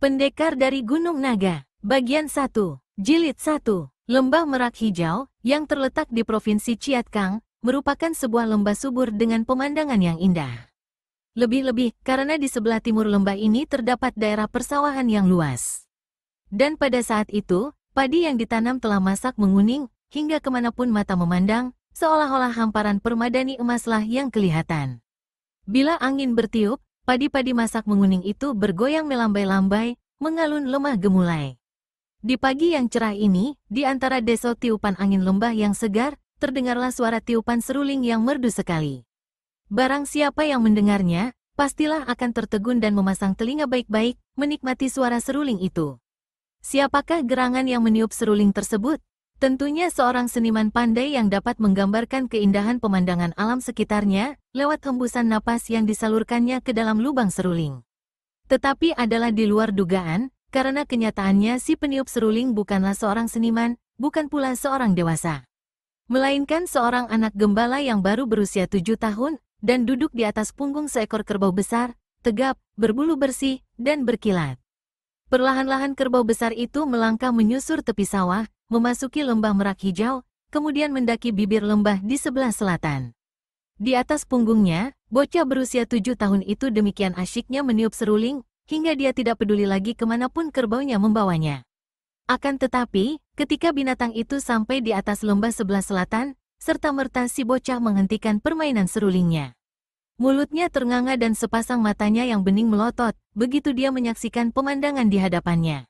Pendekar dari Gunung Naga, Bagian 1, Jilid 1. Lembah Merak Hijau, yang terletak di Provinsi Chiat Kang, merupakan sebuah lembah subur dengan pemandangan yang indah. Lebih-lebih, karena di sebelah timur lembah ini terdapat daerah persawahan yang luas. Dan pada saat itu, padi yang ditanam telah masak menguning, hingga kemanapun mata memandang, seolah-olah hamparan permadani emaslah yang kelihatan. Bila angin bertiup, padi-padi masak menguning itu bergoyang melambai-lambai, mengalun lemah gemulai. Di pagi yang cerah ini, di antara desau tiupan angin lembah yang segar, terdengarlah suara tiupan seruling yang merdu sekali. Barang siapa yang mendengarnya, pastilah akan tertegun dan memasang telinga baik-baik, menikmati suara seruling itu. Siapakah gerangan yang meniup seruling tersebut? Tentunya seorang seniman pandai yang dapat menggambarkan keindahan pemandangan alam sekitarnya, lewat hembusan napas yang disalurkannya ke dalam lubang seruling. Tetapi adalah di luar dugaan, karena kenyataannya si peniup seruling bukanlah seorang seniman, bukan pula seorang dewasa. Melainkan seorang anak gembala yang baru berusia 7 tahun, dan duduk di atas punggung seekor kerbau besar, tegap, berbulu bersih, dan berkilat. Perlahan-lahan kerbau besar itu melangkah menyusur tepi sawah, memasuki lembah Merak Hijau, kemudian mendaki bibir lembah di sebelah selatan. Di atas punggungnya, bocah berusia 7 tahun itu demikian asyiknya meniup seruling, hingga dia tidak peduli lagi kemanapun kerbaunya membawanya. Akan tetapi, ketika binatang itu sampai di atas lembah sebelah selatan, serta-merta si bocah menghentikan permainan serulingnya. Mulutnya ternganga dan sepasang matanya yang bening melotot, begitu dia menyaksikan pemandangan di hadapannya.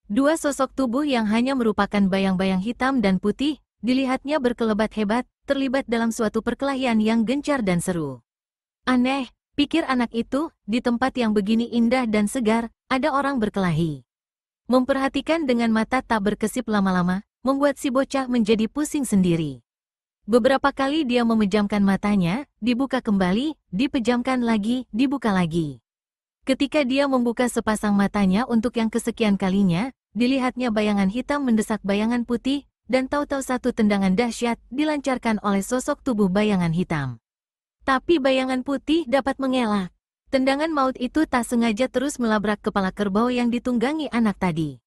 Dua sosok tubuh yang hanya merupakan bayang-bayang hitam dan putih, dilihatnya berkelebat hebat, terlibat dalam suatu perkelahian yang gencar dan seru. Aneh, pikir anak itu, di tempat yang begini indah dan segar, ada orang berkelahi. Memperhatikan dengan mata tak berkesip lama-lama, membuat si bocah menjadi pusing sendiri. Beberapa kali dia memejamkan matanya, dibuka kembali, dipejamkan lagi, dibuka lagi. Ketika dia membuka sepasang matanya untuk yang kesekian kalinya, dilihatnya bayangan hitam mendesak bayangan putih, dan tahu-tahu satu tendangan dahsyat dilancarkan oleh sosok tubuh bayangan hitam. Tapi bayangan putih dapat mengelak. Tendangan maut itu tak sengaja terus melabrak kepala kerbau yang ditunggangi anak tadi.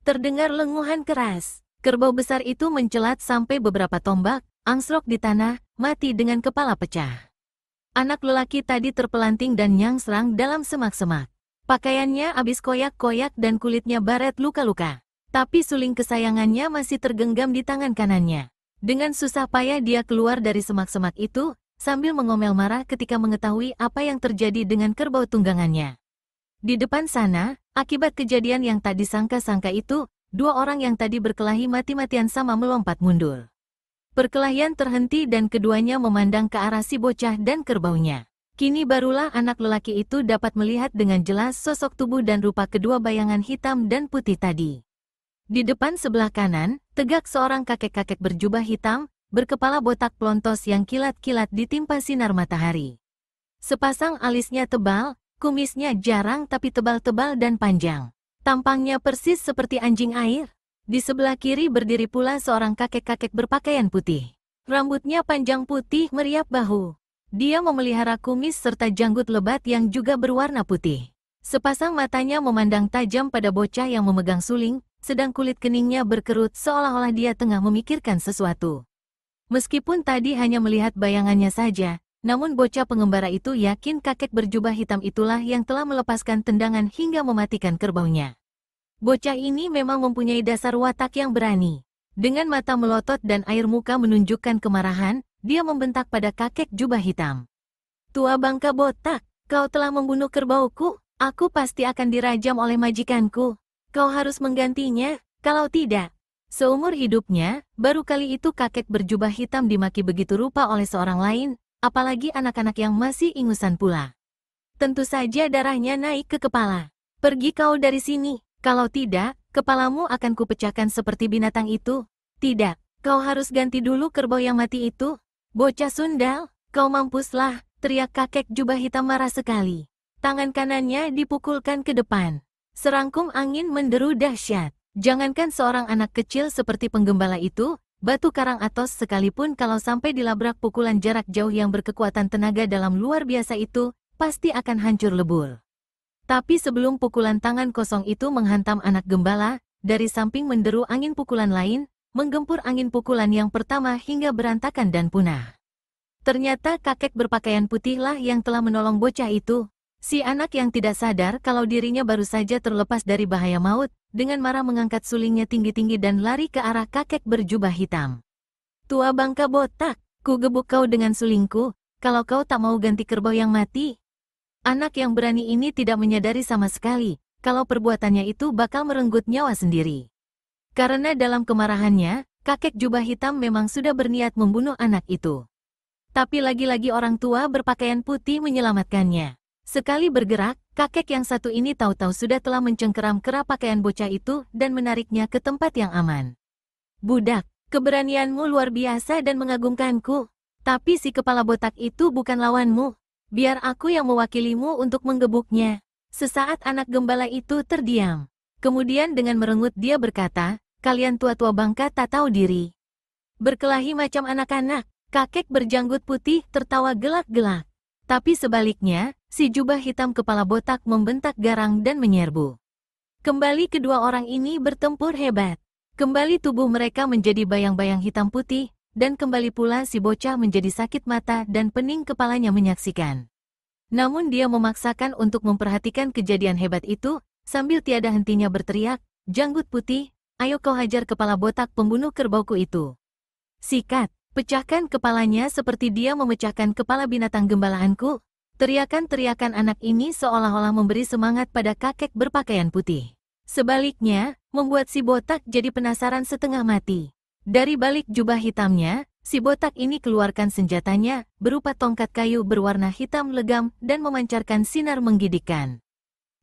Terdengar lenguhan keras. Kerbau besar itu mencelat sampai beberapa tombak, angsrok di tanah, mati dengan kepala pecah. Anak lelaki tadi terpelanting dan nyangsrang dalam semak-semak. Pakaiannya habis koyak-koyak dan kulitnya baret luka-luka. Tapi suling kesayangannya masih tergenggam di tangan kanannya. Dengan susah payah dia keluar dari semak-semak itu, sambil mengomel marah ketika mengetahui apa yang terjadi dengan kerbau tunggangannya. Di depan sana, akibat kejadian yang tak disangka-sangka itu, dua orang yang tadi berkelahi mati-matian sama melompat mundur. Perkelahian terhenti dan keduanya memandang ke arah si bocah dan kerbaunya. Kini barulah anak lelaki itu dapat melihat dengan jelas sosok tubuh dan rupa kedua bayangan hitam dan putih tadi. Di depan sebelah kanan, tegak seorang kakek-kakek berjubah hitam, berkepala botak pelontos yang kilat-kilat ditimpa sinar matahari. Sepasang alisnya tebal, kumisnya jarang tapi tebal-tebal dan panjang. Tampangnya persis seperti anjing air. Di sebelah kiri berdiri pula seorang kakek-kakek berpakaian putih. Rambutnya panjang putih meriap bahu. Dia memelihara kumis serta janggut lebat yang juga berwarna putih. Sepasang matanya memandang tajam pada bocah yang memegang suling, sedang kulit keningnya berkerut seolah-olah dia tengah memikirkan sesuatu. Meskipun tadi hanya melihat bayangannya saja, namun bocah pengembara itu yakin kakek berjubah hitam itulah yang telah melepaskan tendangan hingga mematikan kerbaunya. Bocah ini memang mempunyai dasar watak yang berani. Dengan mata melotot dan air muka menunjukkan kemarahan, dia membentak pada kakek jubah hitam. "Tua bangka botak, kau telah membunuh kerbauku, aku pasti akan dirajam oleh majikanku. Kau harus menggantinya, kalau tidak." Seumur hidupnya, baru kali itu kakek berjubah hitam dimaki begitu rupa oleh seorang lain, apalagi anak-anak yang masih ingusan pula. Tentu saja darahnya naik ke kepala. "Pergi kau dari sini, kalau tidak, kepalamu akan kupecahkan seperti binatang itu." "Tidak, kau harus ganti dulu kerbau yang mati itu. Bocah sundal, kau mampuslah," teriak kakek jubah hitam marah sekali. Tangan kanannya dipukulkan ke depan. Serangkum angin menderu dahsyat. Jangankan seorang anak kecil seperti penggembala itu, batu karang atos sekalipun kalau sampai dilabrak pukulan jarak jauh yang berkekuatan tenaga dalam luar biasa itu, pasti akan hancur lebur. Tapi sebelum pukulan tangan kosong itu menghantam anak gembala, dari samping menderu angin pukulan lain, menggempur angin pukulan yang pertama hingga berantakan dan punah. Ternyata kakek berpakaian putihlah yang telah menolong bocah itu. Si anak yang tidak sadar kalau dirinya baru saja terlepas dari bahaya maut, dengan marah mengangkat sulingnya tinggi-tinggi dan lari ke arah kakek berjubah hitam. Tua bangka botak, ku gebuk kau dengan sulingku, kalau kau tak mau ganti kerbau yang mati. Anak yang berani ini tidak menyadari sama sekali, kalau perbuatannya itu bakal merenggut nyawa sendiri. Karena dalam kemarahannya, kakek jubah hitam memang sudah berniat membunuh anak itu. Tapi lagi-lagi orang tua berpakaian putih menyelamatkannya. Sekali bergerak, kakek yang satu ini tahu-tahu sudah telah mencengkeram kerah pakaian bocah itu dan menariknya ke tempat yang aman. Budak, keberanianmu luar biasa dan mengagumkanku. Tapi si kepala botak itu bukan lawanmu. Biar aku yang mewakilimu untuk menggebuknya. Sesaat anak gembala itu terdiam. Kemudian dengan merengut dia berkata, kalian tua-tua bangka tak tahu diri. Berkelahi macam anak-anak, kakek berjanggut putih tertawa gelak-gelak. Tapi sebaliknya, si jubah hitam kepala botak membentak garang dan menyerbu. Kembali kedua orang ini bertempur hebat. Kembali tubuh mereka menjadi bayang-bayang hitam putih, dan kembali pula si bocah menjadi sakit mata dan pening kepalanya menyaksikan. Namun dia memaksakan untuk memperhatikan kejadian hebat itu, sambil tiada hentinya berteriak, janggut putih, ayo kau hajar kepala botak pembunuh kerbauku itu. Sikat, pecahkan kepalanya seperti dia memecahkan kepala binatang gembalaanku. Teriakan-teriakan anak ini seolah-olah memberi semangat pada kakek berpakaian putih. Sebaliknya, membuat si botak jadi penasaran setengah mati. Dari balik jubah hitamnya, si botak ini keluarkan senjatanya, berupa tongkat kayu berwarna hitam legam dan memancarkan sinar menggigitkan.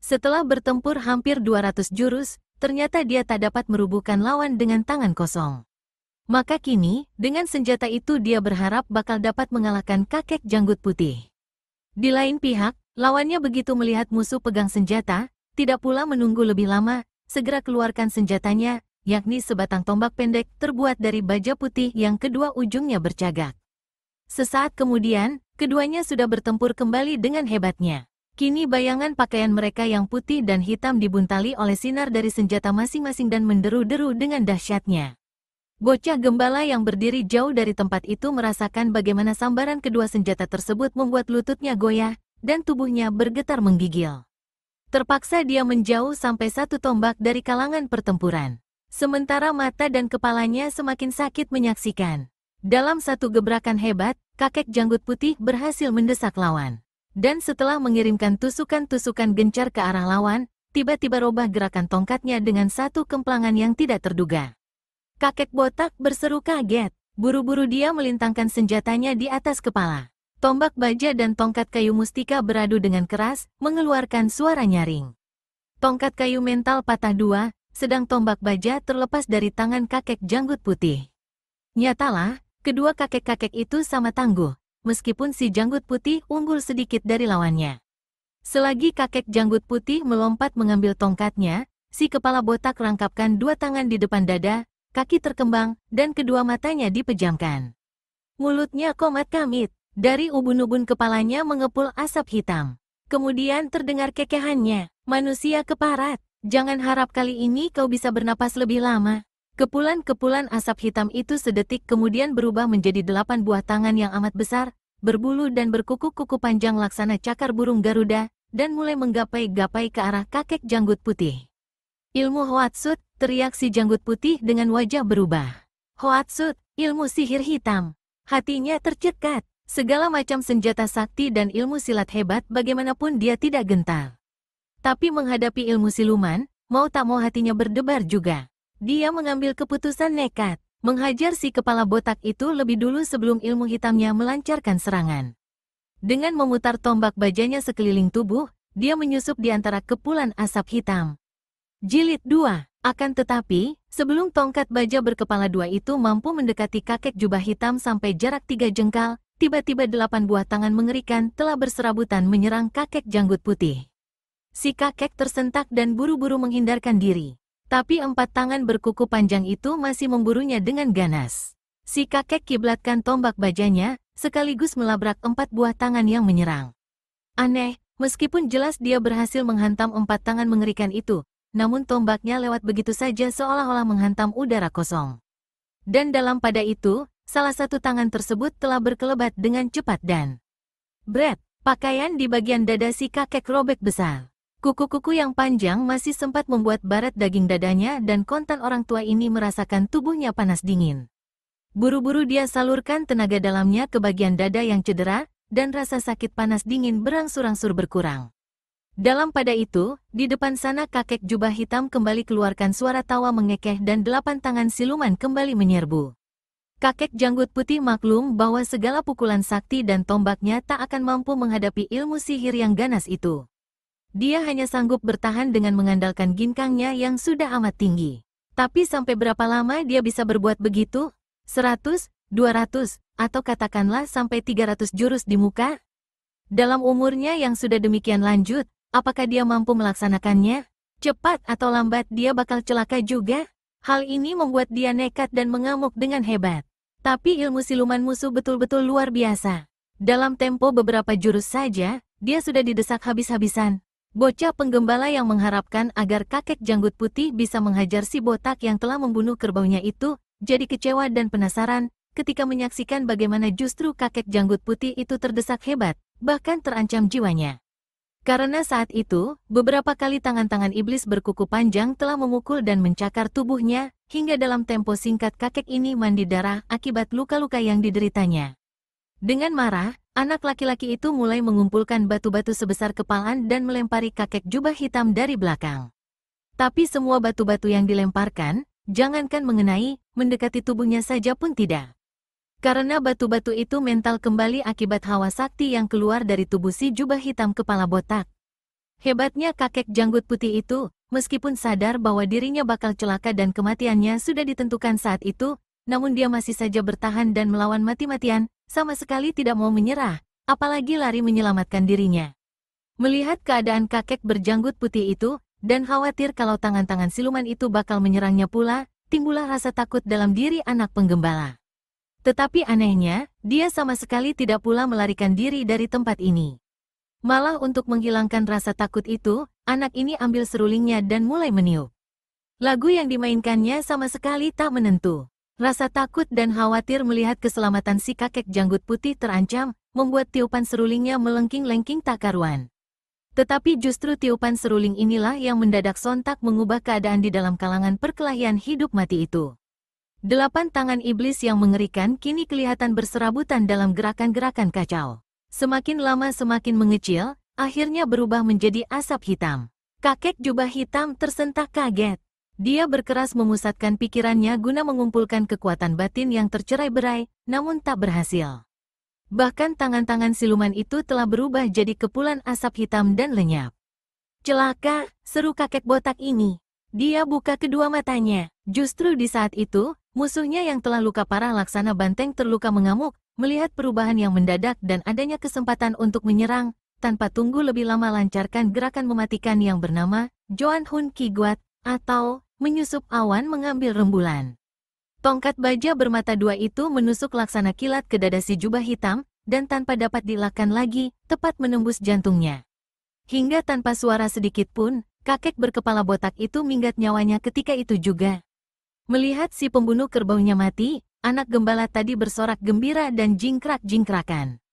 Setelah bertempur hampir 200 jurus, ternyata dia tak dapat merubuhkan lawan dengan tangan kosong. Maka kini, dengan senjata itu dia berharap bakal dapat mengalahkan kakek janggut putih. Di lain pihak, lawannya begitu melihat musuh pegang senjata, tidak pula menunggu lebih lama, segera keluarkan senjatanya, yakni sebatang tombak pendek terbuat dari baja putih yang kedua ujungnya bercagak. Sesaat kemudian, keduanya sudah bertempur kembali dengan hebatnya. Kini bayangan pakaian mereka yang putih dan hitam dibuntali oleh sinar dari senjata masing-masing dan menderu-deru dengan dahsyatnya. Bocah gembala yang berdiri jauh dari tempat itu merasakan bagaimana sambaran kedua senjata tersebut membuat lututnya goyah, dan tubuhnya bergetar menggigil. Terpaksa dia menjauh sampai satu tombak dari kalangan pertempuran. Sementara mata dan kepalanya semakin sakit menyaksikan. Dalam satu gebrakan hebat, kakek janggut putih berhasil mendesak lawan. Dan setelah mengirimkan tusukan-tusukan gencar ke arah lawan, tiba-tiba robah gerakan tongkatnya dengan satu kemplangan yang tidak terduga. Kakek botak berseru kaget. Buru-buru dia melintangkan senjatanya di atas kepala. Tombak baja dan tongkat kayu mustika beradu dengan keras, mengeluarkan suara nyaring. Tongkat kayu mental patah dua, sedang tombak baja terlepas dari tangan kakek janggut putih. Nyatalah, kedua kakek-kakek itu sama tangguh, meskipun si janggut putih unggul sedikit dari lawannya. Selagi kakek janggut putih melompat mengambil tongkatnya, si kepala botak rangkapkan dua tangan di depan dada, kaki terkembang, dan kedua matanya dipejamkan. Mulutnya komat kamit, dari ubun-ubun kepalanya mengepul asap hitam. Kemudian terdengar kekehannya, manusia keparat. Jangan harap kali ini kau bisa bernapas lebih lama. Kepulan-kepulan asap hitam itu sedetik kemudian berubah menjadi 8 buah tangan yang amat besar, berbulu dan berkuku-kuku panjang laksana cakar burung Garuda, dan mulai menggapai-gapai ke arah kakek janggut putih. Ilmu Hoatsut, teriak si janggut putih dengan wajah berubah. Hoatsut, ilmu sihir hitam. Hatinya tercekat. Segala macam senjata sakti dan ilmu silat hebat bagaimanapun dia tidak gentar. Tapi menghadapi ilmu siluman, mau tak mau hatinya berdebar juga. Dia mengambil keputusan nekat, menghajar si kepala botak itu lebih dulu sebelum ilmu hitamnya melancarkan serangan. Dengan memutar tombak bajanya sekeliling tubuh, dia menyusup di antara kepulan asap hitam. Jilid 2. Akan tetapi, sebelum tongkat baja berkepala dua itu mampu mendekati kakek jubah hitam sampai jarak 3 jengkal, tiba-tiba 8 buah tangan mengerikan telah berserabutan menyerang kakek janggut putih. Si kakek tersentak dan buru-buru menghindarkan diri. Tapi 4 tangan berkuku panjang itu masih memburunya dengan ganas. Si kakek kiblatkan tombak bajanya, sekaligus melabrak 4 buah tangan yang menyerang. Aneh, Meskipun jelas dia berhasil menghantam 4 tangan mengerikan itu, namun tombaknya lewat begitu saja seolah-olah menghantam udara kosong. Dan dalam pada itu, salah satu tangan tersebut telah berkelebat dengan cepat dan Brad, pakaian di bagian dada si kakek robek besar. Kuku-kuku yang panjang masih sempat membuat baret daging dadanya dan kontan orang tua ini merasakan tubuhnya panas dingin. Buru-buru dia salurkan tenaga dalamnya ke bagian dada yang cedera, dan rasa sakit panas dingin berangsur-angsur berkurang. Dalam pada itu, di depan sana kakek jubah hitam kembali keluarkan suara tawa mengekeh dan 8 tangan siluman kembali menyerbu. Kakek janggut putih maklum bahwa segala pukulan sakti dan tombaknya tak akan mampu menghadapi ilmu sihir yang ganas itu. Dia hanya sanggup bertahan dengan mengandalkan ginkangnya yang sudah amat tinggi. Tapi sampai berapa lama dia bisa berbuat begitu? 100, 200, atau katakanlah sampai 300 jurus di muka? Dalam umurnya yang sudah demikian lanjut, apakah dia mampu melaksanakannya? Cepat atau lambat dia bakal celaka juga? Hal ini membuat dia nekat dan mengamuk dengan hebat. Tapi ilmu siluman musuh betul-betul luar biasa. Dalam tempo beberapa jurus saja, dia sudah didesak habis-habisan. Bocah penggembala yang mengharapkan agar kakek janggut putih bisa menghajar si botak yang telah membunuh kerbaunya itu, jadi kecewa dan penasaran ketika menyaksikan bagaimana justru kakek janggut putih itu terdesak hebat, bahkan terancam jiwanya. Karena saat itu, beberapa kali tangan-tangan iblis berkuku panjang telah memukul dan mencakar tubuhnya, hingga dalam tempo singkat kakek ini mandi darah akibat luka-luka yang dideritanya. Dengan marah, anak laki-laki itu mulai mengumpulkan batu-batu sebesar kepalan dan melempari kakek jubah hitam dari belakang. Tapi semua batu-batu yang dilemparkan, jangankan mengenai, mendekati tubuhnya saja pun tidak. Karena batu-batu itu mental kembali akibat hawa sakti yang keluar dari tubuh si jubah hitam kepala botak. Hebatnya kakek janggut putih itu, meskipun sadar bahwa dirinya bakal celaka dan kematiannya sudah ditentukan saat itu, namun dia masih saja bertahan dan melawan mati-matian, sama sekali tidak mau menyerah, apalagi lari menyelamatkan dirinya. Melihat keadaan kakek berjanggut putih itu, dan khawatir kalau tangan-tangan siluman itu bakal menyerangnya pula, timbullah rasa takut dalam diri anak penggembala. Tetapi anehnya, dia sama sekali tidak pula melarikan diri dari tempat ini. Malah untuk menghilangkan rasa takut itu, anak ini ambil serulingnya dan mulai meniup. Lagu yang dimainkannya sama sekali tak menentu. Rasa takut dan khawatir melihat keselamatan si kakek janggut putih terancam, membuat tiupan serulingnya melengking-lengking tak karuan. Tetapi justru tiupan seruling inilah yang mendadak sontak mengubah keadaan di dalam kalangan perkelahian hidup mati itu. 8 tangan iblis yang mengerikan kini kelihatan berserabutan dalam gerakan-gerakan kacau. Semakin lama semakin mengecil, akhirnya berubah menjadi asap hitam. Kakek jubah hitam tersentak kaget. Dia berkeras memusatkan pikirannya guna mengumpulkan kekuatan batin yang tercerai-berai, namun tak berhasil. Bahkan tangan-tangan siluman itu telah berubah jadi kepulan asap hitam dan lenyap. Celaka, seru kakek botak ini. Dia buka kedua matanya. Justru di saat itu, musuhnya yang telah luka parah laksana banteng terluka mengamuk, melihat perubahan yang mendadak dan adanya kesempatan untuk menyerang, tanpa tunggu lebih lama lancarkan gerakan mematikan yang bernama Joan Hun Kiguat, atau menyusup awan mengambil rembulan. Tongkat baja bermata dua itu menusuk laksana kilat ke dada si jubah hitam, dan tanpa dapat dielakkan lagi, tepat menembus jantungnya. Hingga tanpa suara sedikit pun, kakek berkepala botak itu minggat nyawanya ketika itu juga. Melihat si pembunuh kerbaunya mati, anak gembala tadi bersorak gembira dan jingkrak-jingkrakan.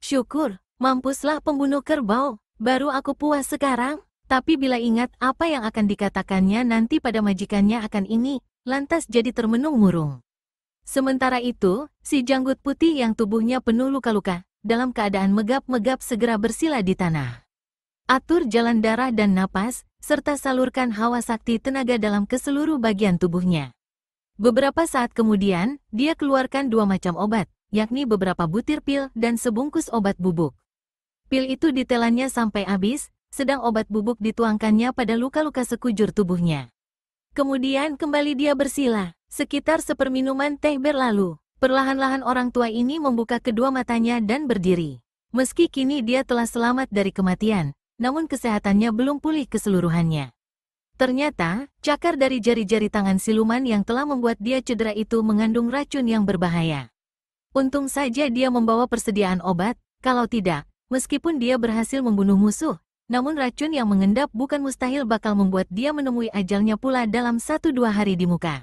Syukur, mampuslah pembunuh kerbau, baru aku puas sekarang. Tapi bila ingat apa yang akan dikatakannya nanti pada majikannya akan ini, lantas jadi termenung murung. Sementara itu, si janggut putih yang tubuhnya penuh luka-luka, dalam keadaan megap-megap segera bersila di tanah. Atur jalan darah dan napas, serta salurkan hawa sakti tenaga dalam ke seluruh bagian tubuhnya. Beberapa saat kemudian, dia keluarkan 2 macam obat, yakni beberapa butir pil dan sebungkus obat bubuk. Pil itu ditelannya sampai habis, sedang obat bubuk dituangkannya pada luka-luka sekujur tubuhnya. Kemudian kembali dia bersila, sekitar seperminuman teh berlalu. Perlahan-lahan orang tua ini membuka kedua matanya dan berdiri. Meski kini dia telah selamat dari kematian, namun kesehatannya belum pulih keseluruhannya. Ternyata, cakar dari jari-jari tangan siluman yang telah membuat dia cedera itu mengandung racun yang berbahaya. Untung saja dia membawa persediaan obat, kalau tidak, meskipun dia berhasil membunuh musuh, namun racun yang mengendap bukan mustahil bakal membuat dia menemui ajalnya pula dalam 1-2 hari di muka.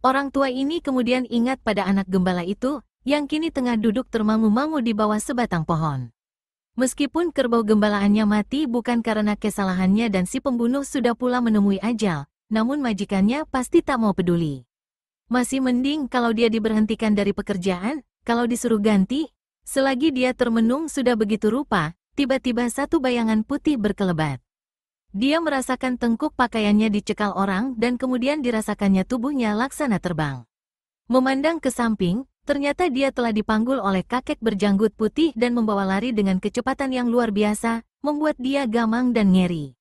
Orang tua ini kemudian ingat pada anak gembala itu, yang kini tengah duduk termangu-mangu di bawah sebatang pohon. Meskipun kerbau gembalaannya mati bukan karena kesalahannya dan si pembunuh sudah pula menemui ajal, namun majikannya pasti tak mau peduli. Masih mending kalau dia diberhentikan dari pekerjaan, kalau disuruh ganti. Selagi dia termenung sudah begitu rupa, tiba-tiba satu bayangan putih berkelebat. Dia merasakan tengkuk pakaiannya dicekal orang dan kemudian dirasakannya tubuhnya laksana terbang. Memandang ke samping, ternyata dia telah dipanggul oleh kakek berjanggut putih dan membawa lari dengan kecepatan yang luar biasa, membuat dia gamang dan ngeri.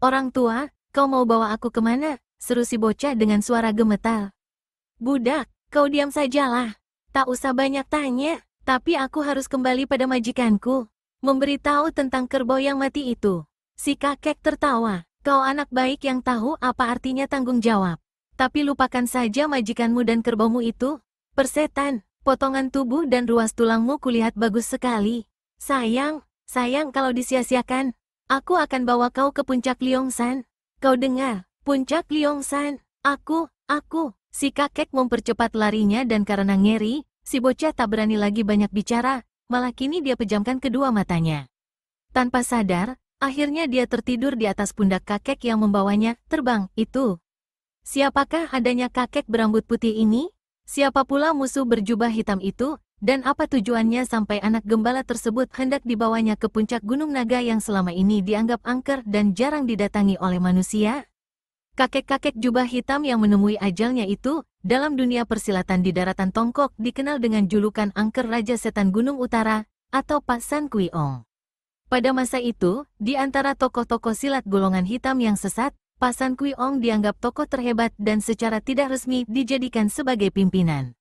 "Orang tua, kau mau bawa aku kemana?" seru si bocah dengan suara gemetar. "Budak, kau diam sajalah. Tak usah banyak tanya, tapi aku harus kembali pada majikanku. Memberitahu tentang kerbau yang mati itu." Si kakek tertawa. "Kau anak baik yang tahu apa artinya tanggung jawab. Tapi lupakan saja majikanmu dan kerbaumu itu. Persetan, potongan tubuh dan ruas tulangmu kulihat bagus sekali. Sayang kalau disia-siakan. Aku akan bawa kau ke puncak Liongsan. Kau dengar, puncak Liongsan. Aku. Si kakek mempercepat larinya dan karena ngeri, si bocah tak berani lagi banyak bicara, malah kini dia pejamkan kedua matanya. Tanpa sadar, akhirnya dia tertidur di atas pundak kakek yang membawanya terbang itu. Siapakah adanya kakek berambut putih ini? Siapa pula musuh berjubah hitam itu? Dan apa tujuannya sampai anak gembala tersebut hendak dibawanya ke puncak Gunung Naga yang selama ini dianggap angker dan jarang didatangi oleh manusia? Kakek-kakek jubah hitam yang menemui ajalnya itu, dalam dunia persilatan di daratan Tongkok dikenal dengan julukan angker Raja Setan Gunung Utara, atau Pasan Kui Ong. Pada masa itu, di antara tokoh-tokoh silat golongan hitam yang sesat, Pasan Kui Ong dianggap tokoh terhebat dan secara tidak resmi dijadikan sebagai pimpinan.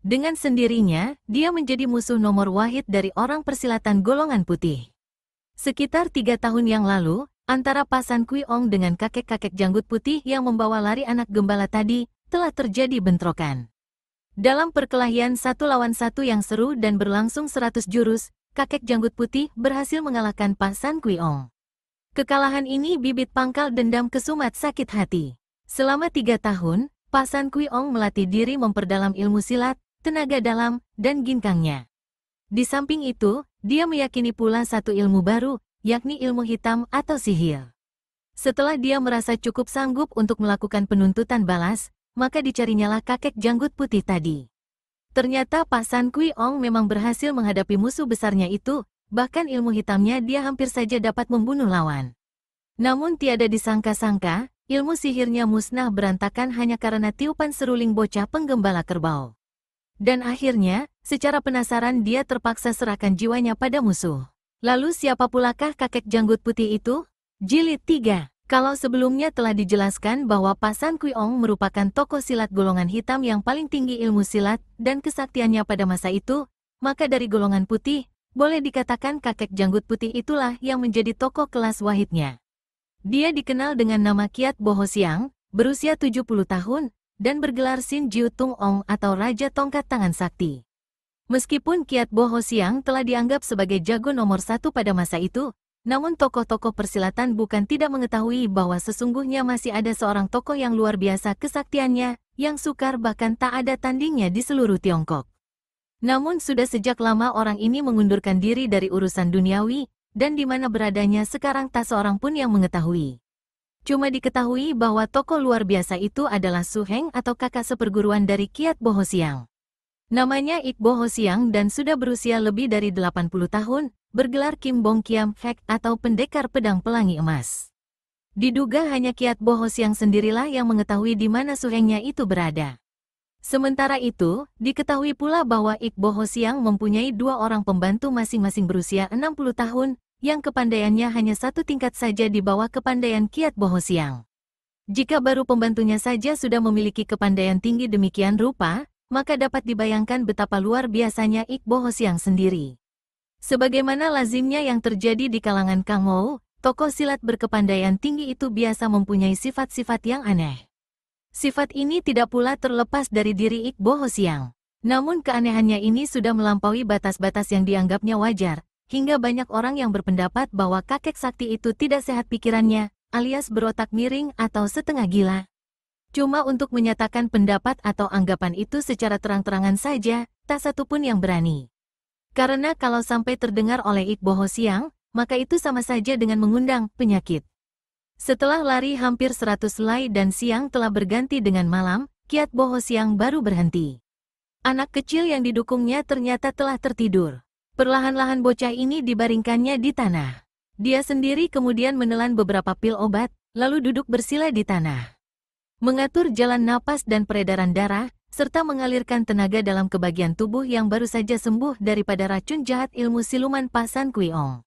Dengan sendirinya, dia menjadi musuh nomor wahid dari orang persilatan golongan putih. Sekitar 3 tahun yang lalu, antara Pasan Kui Ong dengan kakek-kakek janggut putih yang membawa lari anak gembala tadi, telah terjadi bentrokan. Dalam perkelahian 1 lawan 1 yang seru dan berlangsung 100 jurus, kakek janggut putih berhasil mengalahkan Pasan Kui Ong. Kekalahan ini bibit pangkal dendam kesumat sakit hati. Selama 3 tahun, Pasan Kui Ong melatih diri memperdalam ilmu silat, tenaga dalam, dan ginkangnya. Di samping itu, dia meyakini pula satu ilmu baru, yakni ilmu hitam atau sihir. Setelah dia merasa cukup sanggup untuk melakukan penuntutan balas, maka dicarinyalah kakek janggut putih tadi. Ternyata Pasan Kui Ong memang berhasil menghadapi musuh besarnya itu, bahkan ilmu hitamnya dia hampir saja dapat membunuh lawan. Namun tiada disangka-sangka, ilmu sihirnya musnah berantakan hanya karena tiupan seruling bocah penggembala kerbau. Dan akhirnya, secara penasaran dia terpaksa serahkan jiwanya pada musuh. Lalu siapa pulakah kakek janggut putih itu? Jilid 3. Kalau sebelumnya telah dijelaskan bahwa Pasan Kui Ong merupakan tokoh silat golongan hitam yang paling tinggi ilmu silat dan kesaktiannya pada masa itu, maka dari golongan putih, boleh dikatakan kakek janggut putih itulah yang menjadi tokoh kelas wahidnya. Dia dikenal dengan nama Kiat Bo Ho Siang, berusia 70 tahun, dan bergelar Sin Jiu Tung Ong atau Raja Tongkat Tangan Sakti. Meskipun Kiat Bo Ho Siang telah dianggap sebagai jago nomor 1 pada masa itu, namun tokoh-tokoh persilatan bukan tidak mengetahui bahwa sesungguhnya masih ada seorang tokoh yang luar biasa kesaktiannya, yang sukar bahkan tak ada tandingnya di seluruh Tiongkok. Namun sudah sejak lama orang ini mengundurkan diri dari urusan duniawi, dan di mana beradanya sekarang tak seorang pun yang mengetahui. Cuma diketahui bahwa tokoh luar biasa itu adalah Su Heng atau kakak seperguruan dari Kiat Bo Ho Siang. Namanya Ik Bo Ho Siang dan sudah berusia lebih dari 80 tahun, bergelar Kim Bong Kiam Hek atau pendekar pedang pelangi emas. Diduga hanya Kiat Bo Ho Siang sendirilah yang mengetahui di mana Su Hengnya itu berada. Sementara itu, diketahui pula bahwa Ik Bo Ho Siang mempunyai 2 orang pembantu masing-masing berusia 60 tahun, yang kepandaiannya hanya 1 tingkat saja di bawah kepandaian Kiat Bo Ho Siang. Jika baru pembantunya saja sudah memiliki kepandaian tinggi demikian rupa, maka dapat dibayangkan betapa luar biasanya Ik Bo Ho Siang sendiri. Sebagaimana lazimnya yang terjadi di kalangan Kang Ou, tokoh silat berkepandaian tinggi itu biasa mempunyai sifat-sifat yang aneh. Sifat ini tidak pula terlepas dari diri Ik Bo Ho Siang. Namun keanehannya ini sudah melampaui batas-batas yang dianggapnya wajar, hingga banyak orang yang berpendapat bahwa kakek sakti itu tidak sehat pikirannya, alias berotak miring atau setengah gila. Cuma untuk menyatakan pendapat atau anggapan itu secara terang-terangan saja, tak satu pun yang berani. Karena kalau sampai terdengar oleh Ik Boho Siang, maka itu sama saja dengan mengundang penyakit. Setelah lari hampir 100 helai dan siang telah berganti dengan malam, Kiat Boho Siang baru berhenti. Anak kecil yang didukungnya ternyata telah tertidur. Perlahan-lahan bocah ini dibaringkannya di tanah. Dia sendiri kemudian menelan beberapa pil obat, lalu duduk bersila di tanah. Mengatur jalan napas dan peredaran darah, serta mengalirkan tenaga dalam kebagian tubuh yang baru saja sembuh daripada racun jahat ilmu siluman Pasan Kuiong.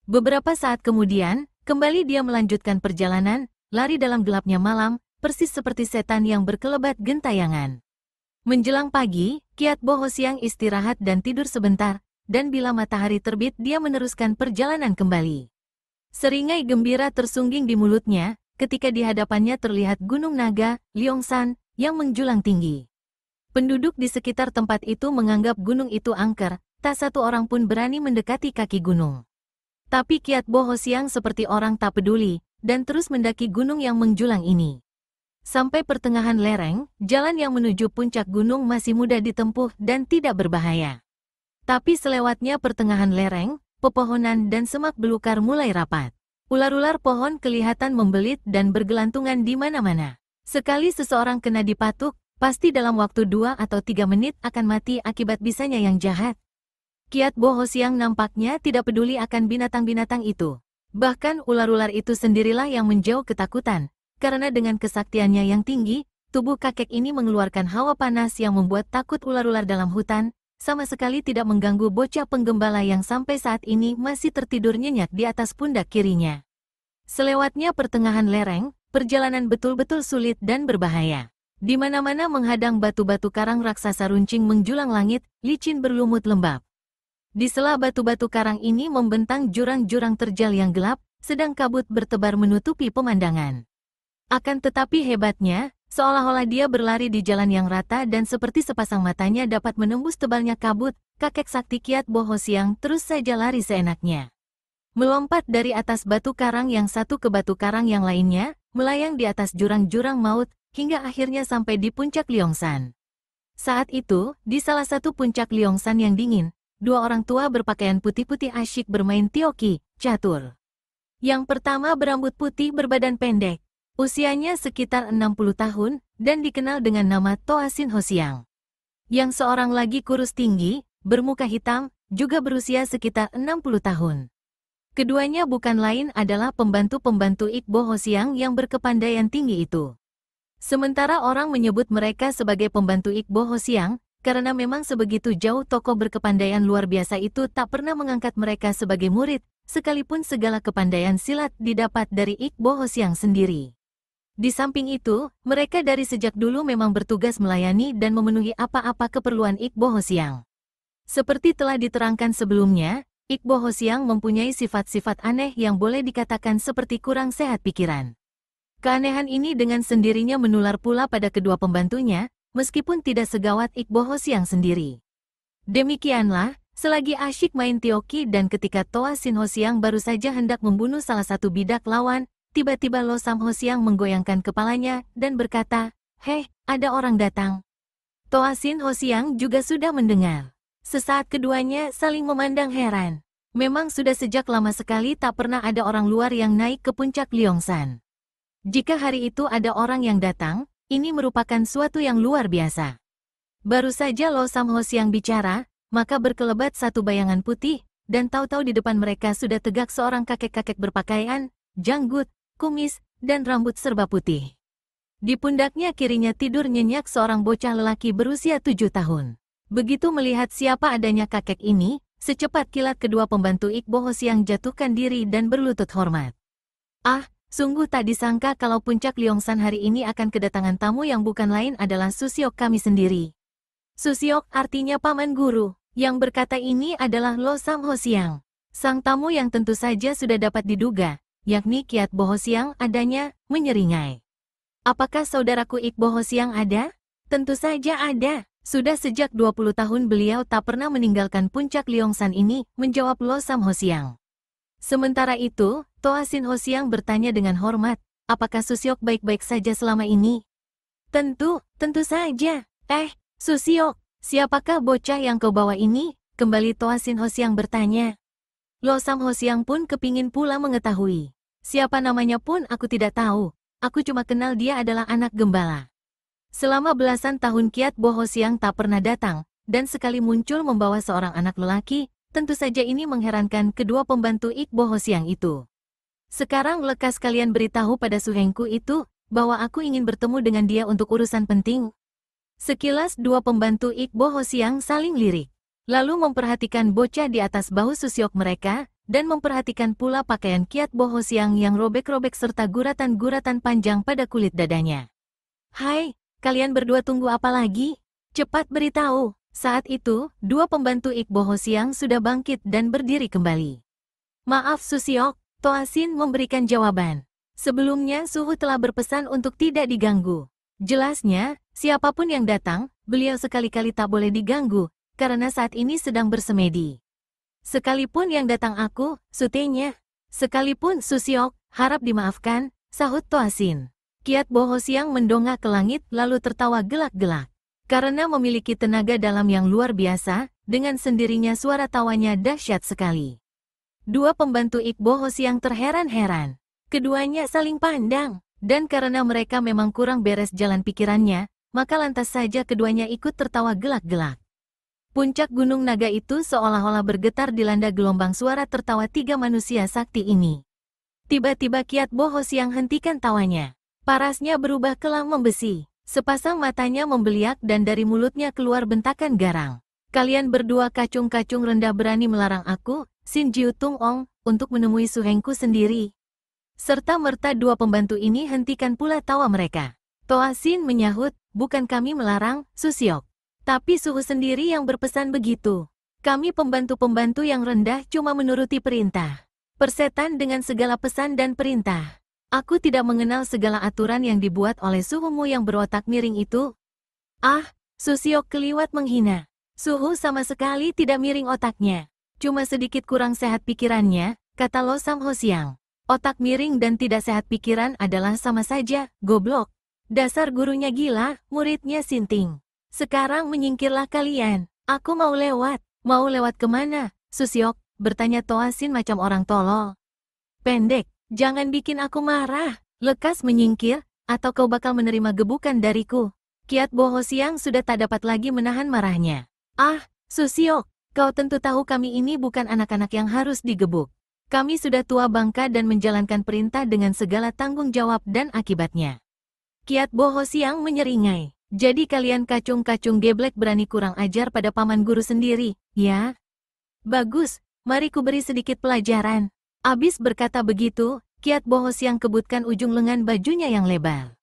Beberapa saat kemudian, kembali dia melanjutkan perjalanan, lari dalam gelapnya malam, persis seperti setan yang berkelebat gentayangan. Menjelang pagi, Kiat Boho Siang istirahat dan tidur sebentar, dan bila matahari terbit dia meneruskan perjalanan kembali. Seringai gembira tersungging di mulutnya, ketika di hadapannya terlihat Gunung Naga, Liongsan, yang menjulang tinggi. Penduduk di sekitar tempat itu menganggap gunung itu angker, tak satu orang pun berani mendekati kaki gunung. Tapi Kiat Boho Siang seperti orang tak peduli, dan terus mendaki gunung yang menjulang ini. Sampai pertengahan lereng, jalan yang menuju puncak gunung masih mudah ditempuh dan tidak berbahaya. Tapi selewatnya pertengahan lereng, pepohonan dan semak belukar mulai rapat. Ular-ular pohon kelihatan membelit dan bergelantungan di mana-mana. Sekali seseorang kena dipatuk, pasti dalam waktu 2 atau 3 menit akan mati akibat bisanya yang jahat. Kiat Boho Siang nampaknya tidak peduli akan binatang-binatang itu. Bahkan ular-ular itu sendirilah yang menjauh ketakutan, karena dengan kesaktiannya yang tinggi, tubuh kakek ini mengeluarkan hawa panas yang membuat takut ular-ular dalam hutan, sama sekali tidak mengganggu bocah penggembala yang sampai saat ini masih tertidur nyenyak di atas pundak kirinya. Selewatnya pertengahan lereng, perjalanan betul-betul sulit dan berbahaya. Di mana-mana menghadang batu-batu karang raksasa runcing menjulang langit, licin berlumut lembab. Di sela batu-batu karang ini membentang jurang-jurang terjal yang gelap, sedang kabut bertebar menutupi pemandangan. Akan tetapi hebatnya, seolah-olah dia berlari di jalan yang rata dan seperti sepasang matanya dapat menembus tebalnya kabut, kakek sakti Kiat Boho Siang terus saja lari seenaknya. Melompat dari atas batu karang yang satu ke batu karang yang lainnya, melayang di atas jurang-jurang maut, hingga akhirnya sampai di puncak Liongsan. Saat itu, di salah satu puncak Liongsan yang dingin, 2 orang tua berpakaian putih-putih asyik bermain tioki, catur. Yang pertama berambut putih berbadan pendek. Usianya sekitar 60 tahun, dan dikenal dengan nama Toasin Hosiang. Yang seorang lagi kurus tinggi, bermuka hitam, juga berusia sekitar 60 tahun. Keduanya bukan lain adalah pembantu-pembantu Ik Boho Siang yang berkepandaian tinggi itu. Sementara orang menyebut mereka sebagai pembantu Ik Boho Siang, karena memang sebegitu jauh tokoh berkepandaian luar biasa itu tak pernah mengangkat mereka sebagai murid, sekalipun segala kepandaian silat didapat dari Ik Boho Siang sendiri. Di samping itu, mereka dari sejak dulu memang bertugas melayani dan memenuhi apa-apa keperluan Ik Boho Siang. Seperti telah diterangkan sebelumnya, Ik Boho Siang mempunyai sifat-sifat aneh yang boleh dikatakan seperti kurang sehat pikiran. Keanehan ini dengan sendirinya menular pula pada kedua pembantunya, meskipun tidak segawat Ik Boho Siang sendiri. Demikianlah, selagi asyik main tioki dan ketika Toasin Hosiang baru saja hendak membunuh salah satu bidak lawan, tiba-tiba Losam Hosiang menggoyangkan kepalanya dan berkata, "Hei, ada orang datang." Toasin Hosiang juga sudah mendengar. Sesaat keduanya saling memandang heran. Memang sudah sejak lama sekali tak pernah ada orang luar yang naik ke puncak Liongsan. Jika hari itu ada orang yang datang, ini merupakan suatu yang luar biasa. Baru saja Losam Hosiang bicara, maka berkelebat satu bayangan putih, dan tahu-tahu di depan mereka sudah tegak seorang kakek-kakek berpakaian, janggut, kumis, dan rambut serba putih. Di pundaknya kirinya tidur nyenyak seorang bocah lelaki berusia 7 tahun. Begitu melihat siapa adanya kakek ini, secepat kilat kedua pembantu Ik Boho Siang jatuhkan diri dan berlutut hormat. Ah, sungguh tak disangka kalau puncak Liongsan hari ini akan kedatangan tamu yang bukan lain adalah Susiok kami sendiri. Susiok artinya paman guru, yang berkata ini adalah Losam Hosiang. Sang tamu yang tentu saja sudah dapat diduga, yakni Kiat Boho Siang adanya, menyeringai. "Apakah saudaraku Ik Boho Siang ada?" "Tentu saja ada," Sudah sejak 20 tahun beliau tak pernah meninggalkan puncak Liongsan ini, menjawab Lo Sam Hosiang. Sementara itu, Toa Sin Hosiang bertanya dengan hormat, apakah Susiok baik-baik saja selama ini? Tentu saja. Susiok, siapakah bocah yang kau bawa ini? Kembali Toa Sin Hosiang bertanya. Lo Sam Hosiang pun kepingin pula mengetahui. Siapa namanya pun aku tidak tahu, aku cuma kenal dia adalah anak gembala. Selama belasan tahun Kiat Bo Hosiang tak pernah datang, dan sekali muncul membawa seorang anak lelaki, tentu saja ini mengherankan kedua pembantu Ik Bo Hosiang itu. Sekarang lekas kalian beritahu pada suhengku itu, bahwa aku ingin bertemu dengan dia untuk urusan penting. Sekilas dua pembantu Ik Bo Hosiang saling lirik. Lalu memperhatikan bocah di atas bahu Susiok mereka, dan memperhatikan pula pakaian Kiat Bo Hosiang yang robek-robek serta guratan-guratan panjang pada kulit dadanya. Hai, kalian berdua tunggu apa lagi? Cepat beritahu. Saat itu, dua pembantu Ik Bo Hosiang sudah bangkit dan berdiri kembali. Maaf Susiok, Toa Sin memberikan jawaban. Sebelumnya Suhu telah berpesan untuk tidak diganggu. Jelasnya, siapapun yang datang, beliau sekali-kali tak boleh diganggu, karena saat ini sedang bersemedi. Sekalipun yang datang aku, sutenya. Sekalipun Susiok, harap dimaafkan, sahut Toa Sin. Kiat Bo Hosiang mendongak ke langit lalu tertawa gelak-gelak. Karena memiliki tenaga dalam yang luar biasa, dengan sendirinya suara tawanya dahsyat sekali. Dua pembantu Ik Bo Hosiang terheran-heran. Keduanya saling pandang, dan karena mereka memang kurang beres jalan pikirannya, maka lantas saja keduanya ikut tertawa gelak-gelak. Puncak Gunung Naga itu seolah-olah bergetar dilanda gelombang suara tertawa tiga manusia sakti ini. Tiba-tiba Kiat Bo Hosiang hentikan tawanya. Parasnya berubah kelam membesi. Sepasang matanya membeliak dan dari mulutnya keluar bentakan garang. Kalian berdua kacung-kacung rendah berani melarang aku, Sin Jiu Tung Ong, untuk menemui suhengku sendiri. Serta-merta dua pembantu ini hentikan pula tawa mereka. Toa Sin menyahut, bukan kami melarang, Susiok. Tapi Suhu sendiri yang berpesan begitu. Kami pembantu-pembantu yang rendah cuma menuruti perintah. Persetan dengan segala pesan dan perintah. Aku tidak mengenal segala aturan yang dibuat oleh Suhumu yang berotak miring itu. Susiok keliwat menghina. Suhu sama sekali tidak miring otaknya. Cuma sedikit kurang sehat pikirannya, kata Lo Sam Hosiang. Otak miring dan tidak sehat pikiran adalah sama saja, goblok. Dasar gurunya gila, muridnya sinting. Sekarang menyingkirlah kalian. Aku mau lewat. Mau lewat kemana? Susiok, bertanya Toa Sin macam orang tolol. Pendek, jangan bikin aku marah. Lekas menyingkir, atau kau bakal menerima gebukan dariku. Kiat Bo Hosiang sudah tak dapat lagi menahan marahnya. Susiok, kau tentu tahu kami ini bukan anak-anak yang harus digebuk. Kami sudah tua bangka dan menjalankan perintah dengan segala tanggung jawab dan akibatnya. Kiat Bo Hosiang menyeringai. Jadi kalian kacung-kacung geblek berani kurang ajar pada paman guru sendiri, ya? Bagus, mari ku beri sedikit pelajaran. Abis berkata begitu, Kiat Bo Hosiang kebutkan ujung lengan bajunya yang lebar.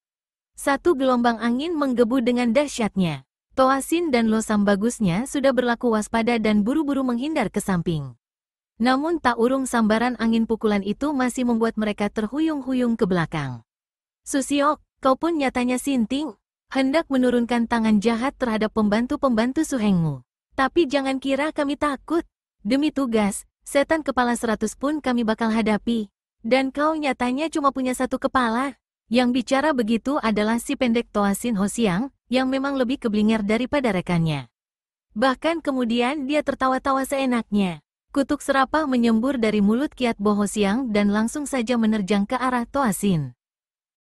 Satu gelombang angin menggebu dengan dahsyatnya. Toa Sin dan Lo Sam bagusnya sudah berlaku waspada dan buru-buru menghindar ke samping. Namun tak urung sambaran angin pukulan itu masih membuat mereka terhuyung-huyung ke belakang. Susiok, kau pun nyatanya sinting. Hendak menurunkan tangan jahat terhadap pembantu-pembantu suhengmu. Tapi jangan kira kami takut. Demi tugas, setan kepala 100 pun kami bakal hadapi. Dan kau nyatanya cuma punya satu kepala. Yang bicara begitu adalah si pendek Toa Sin Hosiang, yang memang lebih keblinger daripada rekannya. Bahkan kemudian dia tertawa-tawa seenaknya. Kutuk serapah menyembur dari mulut Kiat Bo Hosiang dan langsung saja menerjang ke arah Toa Sin.